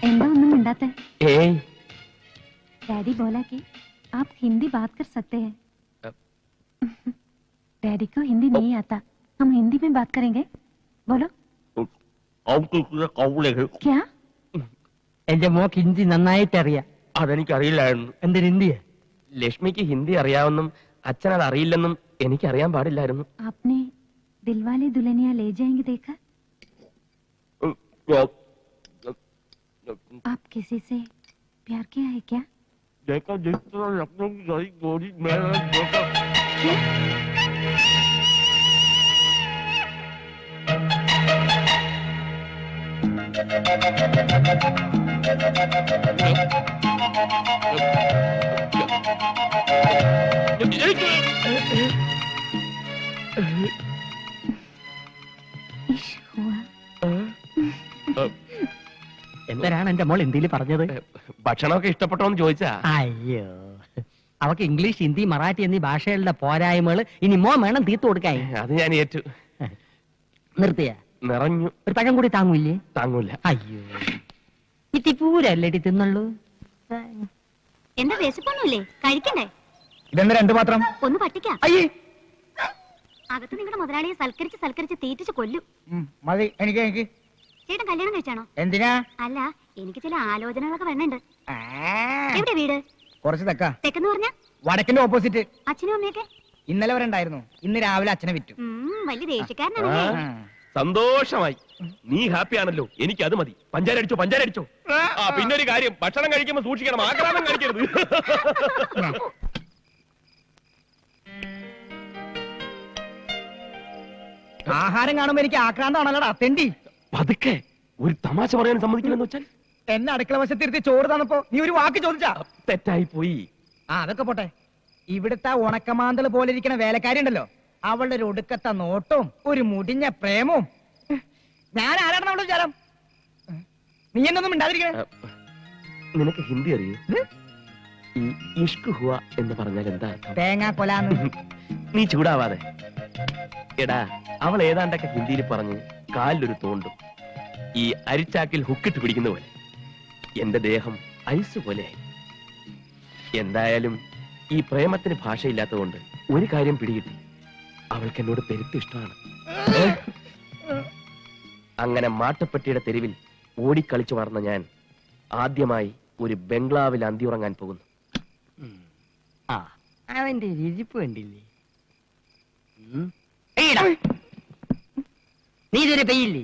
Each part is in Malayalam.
എന്താ ഒന്നും മിണ്ടാത്തെ? ഏയ് डैडी बोला कि आप हिंदी बात कर सकते हैं। डैडी को हिंदी नहीं आता, हम हिंदी में बात करेंगे। बोलो क्या? എന്റെ മോക്ക് ഹിന്ദി നന്നായിട്ട് അറിയാം. അതെനിക്കറിയില്ലായിരുന്നു. എന്തൊരു ഹിന്ദിയാ? ലക്ഷ്മിക്ക് ഹിന്ദി അറിയാമെന്നും അച്ഛൻ അത് അറിയില്ലെന്നും എനിക്കറിയാൻ പാടില്ലായിരുന്നു. आपने दिलवाले दुल्हनिया ले जाएंगे देखा? आप किसी से प्यार किया है क्या? इश्क हुआ? എന്തരാണ് എന്റെ മോൾ ഹിന്ദിയിൽ പറഞ്ഞത്? ഭക്ഷണമൊക്കെ ഇഷ്ടപ്പെട്ടോന്ന് ചോദിച്ചാ. അയ്യോ, അവക്ക് ഇംഗ്ലീഷ്, ഹിന്ദി, മറാഠി എന്നീ ഭാഷകളുടെ പോരായ്മകൾ ഇനി മോൻ വേണം തീർത്തു കൊടുക്കാൻ. അത് ഞാൻ ഏറ്റു. നിർത്തിയ നിറഞ്ഞു. ഒരു പഴം കൂടി താങ്ങൂല്ലേ? താങ്ങൂല. അയ്യോ, ഇത്തിപ്പൂരല്ലേടി തിന്നുള്ളൂ. എന്താ വിശപ്പൊന്നുമില്ലേ? കഴിക്കണ്ടേ? ഇതെന്താ രണ്ടു മാത്രം? ഒന്ന് പട്ടിക്കാം. അയ്യേ, അകത്ത് നിങ്ങളുടെ മുതലാളിയെ സൽക്കരിച്ച് തീറ്റിച്ച് കൊല്ലും. മതി. എനിക്ക് ചേട്ടൻ കല്യാണം കഴിച്ചാണോ? എന്തിനാ? അല്ല, എനിക്ക് ചില ആലോചനകളൊക്കെ വേണുണ്ട്. എവിടെ വീട്? കുറച്ച് തെക്കെന്ന് പറഞ്ഞ വടക്കിന്റെ ഓപ്പോസിറ്റ്. അച്ഛനും അമ്മയൊക്കെ ഇന്നലെ വരെ ഉണ്ടായിരുന്നു. ഇന്ന് രാവിലെ അച്ഛനെ വിറ്റു. വലിയ ദേഷ്യക്കാരനാണല്ലേ? സന്തോഷമായി. നീ ഹാപ്പി ആണല്ലോ, എനിക്ക് അത് മതി. പഞ്ചാര അടിച്ചോ. പിന്നെ ഒരു കാര്യം, ഭക്ഷണം കഴിക്കുമ്പോ സൂക്ഷിക്കണം, ആക്രാന്തം കഴിക്കരുത്. ആഹാരം കാണുമ്പോ എനിക്ക് ആക്രാന്താണല്ലോടാ തെണ്ടി. പതുക്കെ, ഒരു തമാശ പറയാൻ സമ്മതിക്കില്ലെന്ന് വെച്ചാൽ എന്നെ അടുക്കള വശത്തിരുത്തി ചോറ് തന്നപ്പോ നീ ഒരു വാക്ക് ചോദിച്ചാ? തെറ്റായി പോയി. അതൊക്കെ പോട്ടെ. ഇവിടുത്തെ ഉണക്കമാന്തള് പോലെ ഇരിക്കുന്ന വേലക്കാരി ഉണ്ടല്ലോ, അവളുടെ ഒരു ഒടുക്കത്തെ നോട്ടവും ഒരു മുടിഞ്ഞ പ്രേമവും. ഞാൻ ആരാണെന്ന് അവളുടെ വിചാരം? നീ എന്നൊന്നും മിണ്ടാതിരിക്കണേ. നിനക്ക് ഹിന്ദി അറിയൂ? ഈ ഇഷ്ക് ഹുവ എന്ന് പറഞ്ഞാൽ എന്താ? തേങ്ങാ കൊലാന്ന്. നീ ചൂടാവാതെ. എടാ, അവൾ ഏതാണ്ടൊക്കെ ഹിന്ദിയിൽ പറഞ്ഞ് കാലിലൊരു തോണ്ടും. ഈ അരിച്ചാക്കിൽ ഹുക്കിട്ട് പിടിക്കുന്ന പോലെ എന്റെ ദേഹം ഐസ് പോലെയായി. എന്തായാലും ഈ പ്രേമത്തിന് ഭാഷയില്ലാത്തതുകൊണ്ട് ഒരു കാര്യം പിടികിട്ടി, അവൾക്ക് എന്നോട് പെരുത്ത് ഇഷ്ടമാണ്. അങ്ങനെ മാട്ടുപ്പെട്ടിയുടെ തെരുവിൽ ഓടിക്കളിച്ചു വളർന്ന ഞാൻ ആദ്യമായി ഒരു ബംഗ്ലാവിൽ അന്തിയുറങ്ങാൻ പോകുന്നു. അവന്റെ രുചിപ്പ് കണ്ടില്ലേ? നീ ഇതുവരെ പെയ്യില്ലേ?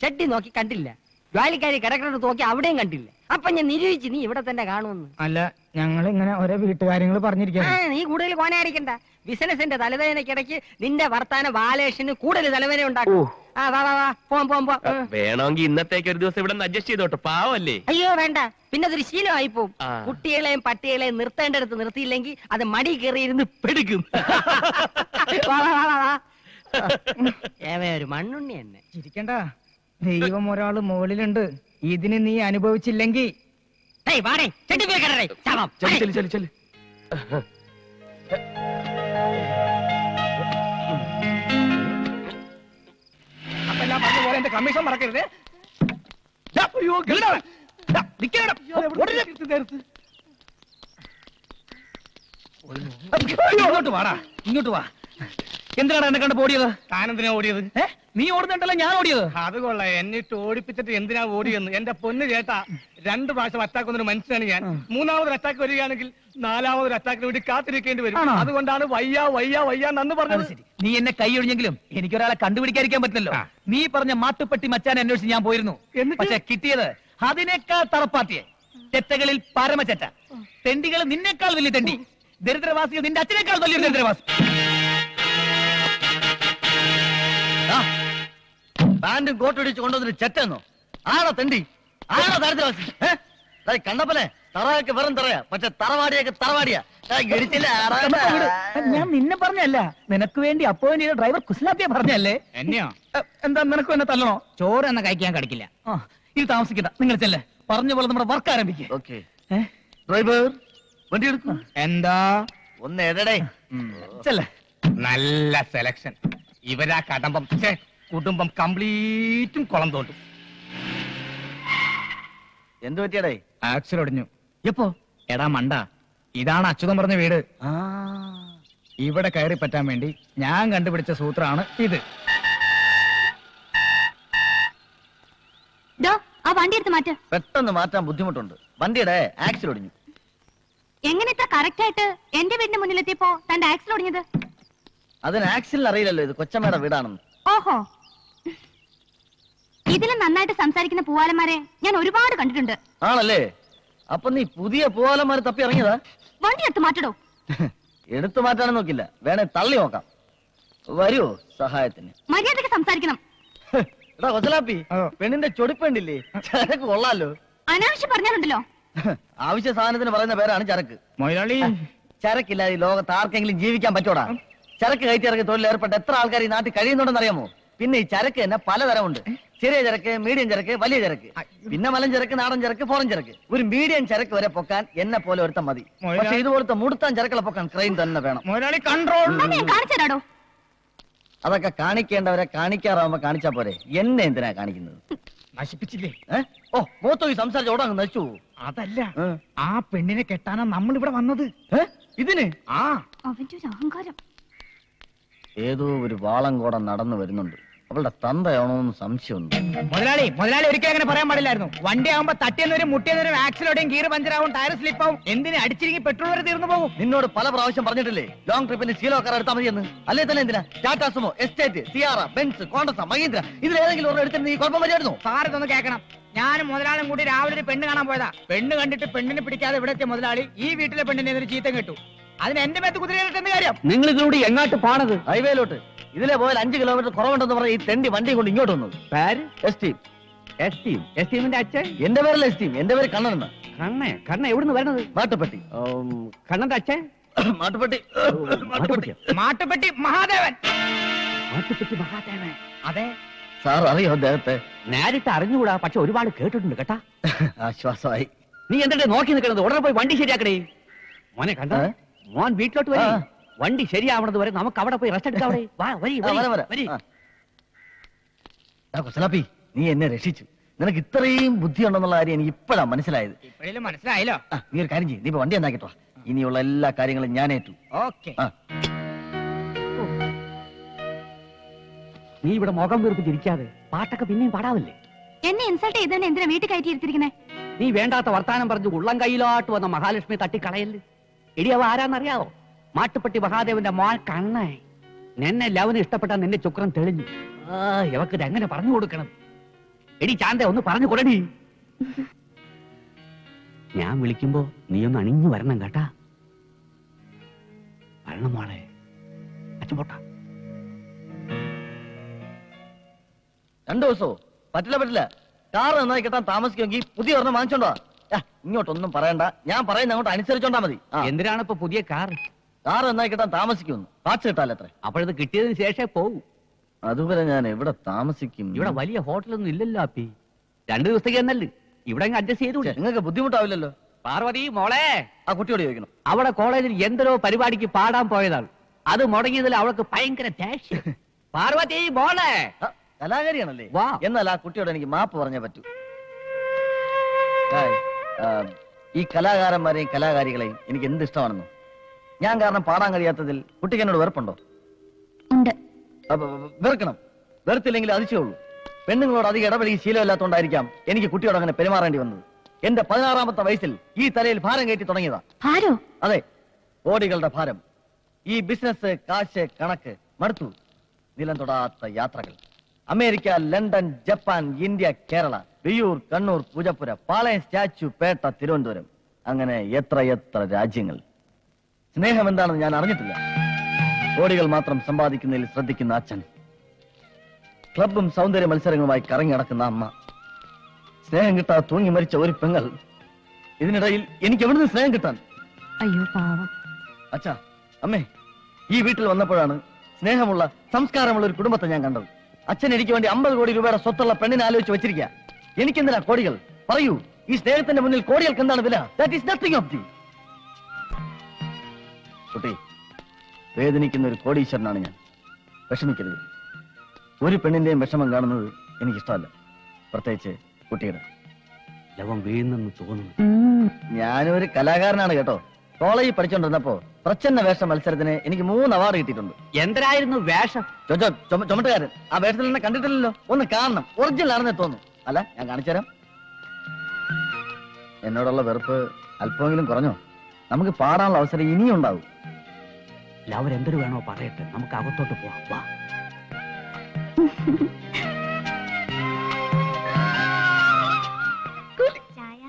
ചട്ടി നോക്കി കണ്ടില്ല, ജോലിക്കാരി കിടക്കുന്നത് നോക്കി അവിടെയും കണ്ടില്ല. അപ്പൊ ഞാൻ നിരൂപിച്ച് നീ ഇവിടെ തന്നെ കാണുമെന്ന്. അല്ല, ഞങ്ങൾ ഇങ്ങനെ ഓരോ വീട്ടുകാര്യങ്ങൾ പറഞ്ഞിരിക്കാ. നീ കൂടുതൽ കോനായിരിക്കണ്ട. ബിസിനസിന്റെ തലവേദനക്കിടയ്ക്ക് നിന്റെ വർത്താന ബാലേഷന് കൂടുതൽ തലവേദന ഉണ്ടാക്കും. വേണമെങ്കിൽ ഇന്നത്തേക്ക് ഒരു ദിവസം ഇവിടെ അഡ്ജസ്റ്റ് ചെയ്തോട്ടെ, പാവല്ലേ? അയ്യോ വേണ്ട, പിന്നെ അതൊരു ശീലമായി പോവും. കുട്ടികളെയും പട്ടികളെയും നിർത്തേണ്ടടുത്ത് നിർത്തിയില്ലെങ്കിൽ അത് മടി കയറിയിരുന്ന് പെടുക്കും. ഒരു മണ്ണുണ്ണി തന്നെ. ചിരിക്കണ്ട, ദൈവം ഒരാള് മുകളിലുണ്ട്. ഇതിന് നീ അനുഭവിച്ചില്ലെങ്കിൽ എന്റെ കമ്മീഷൻ മറക്കരുത്. ഇങ്ങോട്ട് വാടാ, ഇങ്ങോട്ട് വാ. എന്തിനാണ് എന്നെ കണ്ട് ഓടിയത്? താനെന്തിനാ ഓടിയത്? നീ ഓടുന്നുണ്ടല്ലോ, ഞാൻ ഓടിയത്. അത് കൊള്ളാം, എന്നിട്ട് ഓടിപ്പിച്ചിട്ട് എന്തിനാ ഓടിയെന്ന്. എന്റെ പൊന്ന് ചേട്ടാ, 2 പ്രാവശ്യം അറ്റാക്ക് വന്നൊരു മനുഷ്യനാണ് ഞാൻ. 3ാമതൊരു അറ്റാക്ക് വരികയാണെങ്കിൽ 4ാമതൊരു അറ്റാക്കിന് വേണ്ടി കാത്തിരിക്കേണ്ടി വരും. അതുകൊണ്ടാണ് വയ്യ നന്ന് പറഞ്ഞത്. നീ എന്നെ കൈയൊഴിഞ്ഞെങ്കിലും എനിക്കൊരാളെ കണ്ടുപിടിക്കാതിരിക്കാൻ പറ്റില്ലല്ലോ. നീ പറഞ്ഞ മാട്ടുപ്പെട്ടി മച്ചാനെ അന്വേഷിച്ച് ഞാൻ പോയിരുന്നു. പക്ഷെ കിട്ടിയത് അതിനേക്കാൾ തറപ്പാത്തിയെ. ചെറ്റകളിൽ പരമചെറ്റ. തെണ്ടികൾ നിന്നേക്കാൾ വലിയ തെണ്ടി. ദരിദ്രവാസികൾ നിന്റെ അച്ഛനേക്കാൾ വലിയൊരു ദരിദ്രവാസി. പാന്റും കോട്ടടിച്ച് കൊണ്ടുവന്നൊരു ചെറ്റെന്നോ? ആണോ തെണ്ടി? ആണോ ദരിദ്രവാസി? കണ്ടപ്പനെ തറയൊക്കെ വെറും തറയാ, പക്ഷെ തറവാടിയൊക്കെ തറവാടിയാ. ഞാൻ നിന്നെ പറഞ്ഞല്ല, നിനക്ക് വേണ്ടി അപ്പോയിന്റ് ചെയ്ത ഡ്രൈവർ കുസ്ലാപ്പിയെ പറഞ്ഞല്ലേ? എന്നെയോ? എന്താ നിനക്കും എന്നെ തല്ലണോ? ചോറ് എന്നെ കഴിക്കാൻ കടിക്കില്ല. ഇത് താമസിക്കണ്ട, നിങ്ങൾ ചെല്ലേ. പറഞ്ഞ പോലെ നമ്മുടെ വർക്ക് ആരംഭിക്കും. ഡ്രൈവർ വണ്ടി എടുക്കും. എന്താ ഒന്ന് എടടേ ചെല്ലേ. നല്ല സെലക്ഷൻ. ഇവരാ കടമ്പം കുടുംബം കംപ്ലീറ്റും കുളം തോണ്ടും. എന്ത് പറ്റിയടേ? ആക്സിൽ ഒടിഞ്ഞു. എപ്പോ? എടാ മണ്ട, ഇതാണ് അച്യുതം പറഞ്ഞ വീട്. ആ, ഇവിടെ കയറി പറ്റാൻ വേണ്ടി ഞാൻ കണ്ടുപിടിച്ച സൂത്രമാണ് ഇത്. ആ വണ്ടി എടുത്ത് മാറ്റ്. പെട്ടെന്ന് മാറ്റാൻ ബുദ്ധിമുട്ടുണ്ട്. വണ്ടിയുടെ ആക്സിൽ ഒടിഞ്ഞു. എങ്ങനെ ഇത്ര കറക്റ്റ് ആയിട്ട് എന്റെ വീടിന്റെ മുന്നിലെത്തിയപ്പോ തന്റെ ആക്സിൽ ഒടിഞ്ഞത്? അതിന് ആക്സിലിന് അറിയില്ലല്ലോ ഇത് കൊച്ചമ്മയുടെ വീടാണെന്ന്. ഓഹോ, ഇതിലും നന്നായിട്ട് സംസാരിക്കുന്ന പൂവാലന്മാരെ ഞാൻ ഒരുപാട് കണ്ടിട്ടുണ്ട്. ആണല്ലേ? അപ്പൊ നീ പുതിയ പൂവാലന്മാരെ തപ്പി ഇറങ്ങിയതാ? വണ്ടി എടുത്ത് മാറ്റടോ. എടുത്തു മാറ്റാനും നോക്കില്ല, വേണേ തള്ളി നോക്കാം. വരുവോ സഹായത്തിന്? മര്യാദക്ക് സംസാരിക്കണം. എടാ കൊച്ചലാപ്പി, പെണ്ണിന്റെ ചൊടിപ്പേണ്ടില്ലേ? ചരക്ക് കൊള്ളാലോ. അനാവശ്യം പറഞ്ഞാലുണ്ടല്ലോ. ആവശ്യ സാധനത്തിന് പറയുന്ന പേരാണ് ചരക്ക്. മൊയ്ലാളി, ചരക്കില്ലാതെ ഈ ലോകത്ത് ആർക്കെങ്കിലും ജീവിക്കാൻ പറ്റൂടാ? ചരക്ക് കയറ്റി ഇറക്കി തൊഴിൽ ഏർപ്പെട്ട എത്ര ആൾക്കാർ ഈ നാട്ടിൽ കഴിയുന്നുണ്ടെന്ന് അറിയാമോ? പിന്നെ ഈ ചരക്ക് തന്നെ പലതരമുണ്ട്. ചെറിയ ചരക്ക്, മീഡിയം ചരക്ക്, വലിയ ചരക്ക്, പിന്നെ മലം ചരക്ക്, നാടൻ ചരക്ക്, ഫോറൻ ചരക്ക്. ഒരു മീഡിയം ചരക്ക് വരെ പൊക്കാൻ എന്നെ പോലെ ഒരുത്തം മതി. പക്ഷെ ഇതുപോലത്തെ മുടുത്താൻ ചരക്കുകളെ പൊക്കാൻ ക്രെയിൻ തന്നെ വേണം. മൊയ്ലാളി കൺട്രോൾ. കാണിച്ചതാടോ. അതൊക്കെ കാണിക്കേണ്ടവരെ കാണിക്കാറാവുമ്പോ കാണിച്ചാ പോരെ, എന്നെ എന്തിനാ കാണിക്കുന്നത്? നശിപ്പിച്ചില്ലേ? ഓ, മൂത്തോയി സംസാരിച്ച ഓടാങ്ങ് നശിച്ചു. അതല്ല, ആ പെണ്ണിനെ കെട്ടാനാ നമ്മൾ ഇവിടെ വന്നത്. ഇതിന് അവന്റെ ഒരു അഹങ്കാരം. ഏതോ ഒരു വാളങ്കോടം നടന്നു വരുന്നുണ്ട്. അവളുടെ തന്തയാണോന്ന് സംശയമുണ്ട്. മുതലാളി ഒരിക്കലും അങ്ങനെ പറയാൻ പാടില്ലായിരുന്നു. വണ്ടി ആകുമ്പോ തട്ടിയെന്നൊരു മുട്ടിയെന്നൊരു ആക്സിലോടെയും ഗീർ പഞ്ചറാവും, ടയർ സ്ലിപ്പാവും, എന്തിന് അടിച്ചിരിക്കും പെട്രോൾ വരെ തീർന്നു പോകും. നിന്നോട് പല പ്രാവശ്യം പറഞ്ഞിട്ടില്ലേ ലോങ് ട്രിപ്പിന് ശീലക്കാർ എടുത്താൽ മതിയെന്ന്? അല്ലേ തന്നെ എന്തിനാ Tata Sumo, Estate, Sierra, Benz, Contessa, Mahindra ഇതിലേതെങ്കിലും ഒരെണ്ണം എടുത്തിട്ട് നീ കുഴപ്പം വരുമായിരുന്നു? സാർ ഇതൊന്ന് കേൾക്കണം. ഞാനും മുതലാളിയും കൂടി രാവിലെ ഒരു പെണ്ണ് കാണാൻ പോയതാ. പെണ്ണ് കണ്ടിട്ട് പെണ്ണിനെ പിടിക്കാതെ ഇവിടെ എത്തിയ മുതലാളി ഈ വീട്ടിലെ പെണ്ണിനെ ഒരു ചീത്തം കേട്ടു. അതിന് എന്റെ മേത്ത് കുതിരയിട്ടെന്ന് കാര്യം. നിങ്ങൾ ഇതിലൂടെ എങ്ങോട്ട് പോണത്? ഹൈവേയിലോട്ട്. ഇതിലെ പോയാൽ 5 കിലോമീറ്റർ കുറവുണ്ടെന്ന് പറഞ്ഞ ഈ തെണ്ടി വണ്ടി കൊണ്ട് ഇങ്ങോട്ട് വന്നത്. പേര് എസ്റ്റീം. എസ്റ്റീമിന്റെ അച്ഛൻ? എന്റെ പേരല്ല എസ്റ്റീം, എന്റെ പേര് കണ്ണനെന്ന്. കണ്ണ എവിടുന്ന് വരണത്? മാട്ടുപ്പെട്ടി. കണ്ണന്റെ അച്ഛൻ? മാട്ടുപ്പെട്ടി. മാട്ടുപ്പെട്ടി മഹാദേവൻ. മാട്ടുപ്പെട്ടി മഹാദേവൻ? അതെ. സാർ അറിയോ അദ്ദേഹത്തെ? നേരിട്ട് അറിഞ്ഞുകൂടാ, പക്ഷെ ഒരുപാട് കേട്ടിട്ടുണ്ട് കേട്ടാ. ആശ്വാസമായി. നീ എന്തിട്ട് നോക്കി നിൽക്കണത്? ഉടനെ പോയി വണ്ടി ശരിയാക്കണേ. മോനെ കണ്ട, മോൻ വീട്ടിലോട്ട് വരി. വണ്ടി ശരിയാവണത് വരെ നമുക്ക് അവിടെ പോയി റെസ്റ്റ് എടുക്കാം. കൊച്ചലാപ്പി, നീ എന്നെ രക്ഷിച്ചു. നിനക്ക് ഇത്രയും ബുദ്ധിയുണ്ടെന്നുള്ള കാര്യം എനിക്ക് ഇപ്പോഴാണ് മനസ്സിലായത്. ഇപ്പോഴും മനസ്സിലായല്ലോ. നീ ഒരു കാര്യം ചെയ്യും, നീ ഇപ്പൊ വണ്ടി എന്നാക്കിട്ടോ. ഇനിയുള്ള എല്ലാ കാര്യങ്ങളും ഞാൻ ഏറ്റു. ഓക്കെ. നീ ഇവിടെ മുഖം വീർപ്പിച്ചിരിക്കാതെ പാട്ടൊക്കെ പിന്നെയും പാടാവില്ലേ? എന്നെ ഇൻസൾട്ട് ചെയ്തതിന് എന്തിനാ വീട്ടിൽ കയറ്റി ഇരുത്തിരിക്കുന്നേ? നീ വേണ്ടാത്ത വർത്താനം പറഞ്ഞു ഉള്ളം കയ്യിലോട്ട് വന്ന മഹാലക്ഷ്മി തട്ടിക്കളയല്ലേ. എടി അവ ആരാന്നറിയാവോ? മാട്ടുപ്പെട്ടി മഹാദേവന്റെ മോൻ കണ്ണേ. നിന്നെ ലവന് ഇഷ്ടപ്പെട്ടാ നിന്റെ ചുക്രം തെളിഞ്ഞു. ഇവക്ക് എങ്ങനെ പറഞ്ഞു കൊടുക്കണം? എടി ചാന്ത ഒന്ന് പറഞ്ഞു കൊടുടി. ഞാൻ വിളിക്കുമ്പോ നീ ഒന്ന് അണിഞ്ഞു വരണം കേട്ടാ. വരണം മോളെ. അച്ഛൻ പോട്ടാ. 2 ദിവസോ? പറ്റില്ല. കാറ് നന്നായി കിട്ടാൻ താമസിക്കുമെങ്കിൽ പുതിയ ഒരെണ്ണം വാങ്ങിച്ചോണ്ടോ. ഇങ്ങോട്ടൊന്നും പറയണ്ട, ഞാൻ പറയുന്ന അങ്ങോട്ട് അനുസരിച്ചോണ്ടാ മതി. എന്തിനാണ് ഇപ്പൊ പുതിയ കാറ് നന്നായി കിട്ടാൻ താമസിക്കുമെന്ന്. പാച്ച് കിട്ടാലത്രേ. അപ്പോഴത് കിട്ടിയതിന് ശേഷമേ പോകൂ. അതുവരെ ഞാൻ എവിടെ താമസിക്കും? ഇവിടെ വലിയ ഹോട്ടലൊന്നും ഇല്ലല്ലോ അപ്പി. 2 ദിവസത്തേക്ക് എന്നല്ലേ ഇവിടെ അഡ്ജസ്റ്റ് ചെയ്തു. നിങ്ങൾക്ക് ബുദ്ധിമുട്ടാവില്ലല്ലോ. പാർവതി മോളെ, ആ കുട്ടിയോട് ചോദിക്കണം. അവിടെ കോളേജിൽ എന്തോ പരിപാടിക്ക് പാടാൻ പോയതാണ്. അത് മുടങ്ങിയതിൽ അവൾക്ക് ഭയങ്കര ദേഷ്യം. പാർവതി മോളെ. കലാകാരിയാണല്ലേ? വാ. എന്നാൽ ആ കുട്ടിയോട് എനിക്ക് മാപ്പ് പറഞ്ഞേ പറ്റൂ. ഈ കലാകാരന്മാരെയും കലാകാരികളെയും എനിക്ക് എന്ത് ഇഷ്ടമാണെന്നോ. ഞാൻ കാരണം പാടാൻ കഴിയാത്തതിൽ കുട്ടിക്ക് എന്നോട് വെറുപ്പുണ്ടോ? ഉണ്ട്. വെറുക്കണം. വെറുത്തില്ലെങ്കിൽ അതിശയുള്ളൂ. പെണ്ണുങ്ങളോട് അധികം ഇടപെടി ശീലമില്ലാത്തതുകൊണ്ടായിരിക്കാം എനിക്ക് കുട്ടിയോട് അങ്ങനെ പെരുമാറേണ്ടി വന്നത്. എന്റെ 16ാമത്തെ വയസ്സിൽ ഈ തലയിൽ ഭാരം കയറ്റി തുടങ്ങിയതാ. ഭാരോ? അതെ, കോടികളുടെ ഭാരം. ഈ ബിസിനസ്, കാശ്, കണക്ക് മടുത്തു. നിലം തൊടാത്ത യാത്രകൾ. America, London, Japan, India, Kerala, Viyyur, Kannur, Poojappura, Palayam, statue, Pettah, Thiruvananthapuram, അങ്ങനെ എത്ര രാജ്യങ്ങൾ. സ്നേഹം എന്താണെന്ന് ഞാൻ അറിഞ്ഞിട്ടില്ല. കോടികൾ മാത്രം സമ്പാദിക്കുന്നതിൽ ശ്രദ്ധിക്കുന്ന അച്ഛൻ, ക്ലബും സൗന്ദര്യ മത്സരങ്ങളുമായി കറങ്ങി നടക്കുന്ന അമ്മ, സ്നേഹം കിട്ടാതെ തൂങ്ങി മരിച്ച ഒരു പെങ്ങൾ. ഇതിനിടയിൽ എനിക്ക് എവിടുന്ന് സ്നേഹം കിട്ടാൻ? അയ്യോ പാവം. അച്ഛാ, അമ്മേ, ഈ വീട്ടിൽ വന്നപ്പോഴാണ് സ്നേഹമുള്ള, സംസ്കാരമുള്ള ഒരു കുടുംബത്തെ ഞാൻ കണ്ടത്. അച്ഛൻ എനിക്ക് വേണ്ടി 50 കോടി രൂപയുടെ സ്വത്തുള്ള പെണ്ണിനെ ആലോചിച്ച് വെച്ചിരിക്കുക. എനിക്കെന്തിനാ കോടികൾ? പറയൂ, ഈ സ്നേഹത്തിന്റെ മുന്നിൽ കോടികൾക്ക് എന്താണ് വില? That is nothing of the. കുട്ടി, വേദനിക്കുന്ന ഒരു കോടീശ്വരനാണ് ഞാൻ. വിഷമിക്കരുത്. ഒരു പെണ്ണിന്റെയും വിഷമം കാണുന്നത് എനിക്കിഷ്ടമല്ല, പ്രത്യേകിച്ച് കുട്ടിയുടെ. ലവം വീഴുന്നെന്ന് തോന്നുന്നു. ഞാനും ഒരു കലാകാരനാണ് കേട്ടോ. കോളേജിൽ പഠിച്ചോണ്ടിരുന്നപ്പോ പ്രച്ഛന്ന വേഷ മത്സരത്തിന് എനിക്ക് 3 അവാർഡ് കിട്ടിയിട്ടുണ്ട്. എന്തരായിരുന്നു വേഷം? ചുമട്ടുകാരൻ. ആ വേഷത്തിൽ എന്നെ കണ്ടിട്ടില്ലല്ലോ. ഒന്ന് കാണണം, ഒറിജിനൽ ആണെന്നേ തോന്നുന്നു. അല്ല, ഞാൻ കാണിച്ചുതരാം. എന്നോടുള്ള വെറുപ്പ് അല്പമെങ്കിലും കുറഞ്ഞോ? നമുക്ക് പാടാനുള്ള അവസരം ഇനിയും ഉണ്ടാവും. ലവർ എന്തൊരു വേണോ പറയട്ടെ, നമുക്ക് അകത്തോട്ട് പോവാം. വാ. ചായ.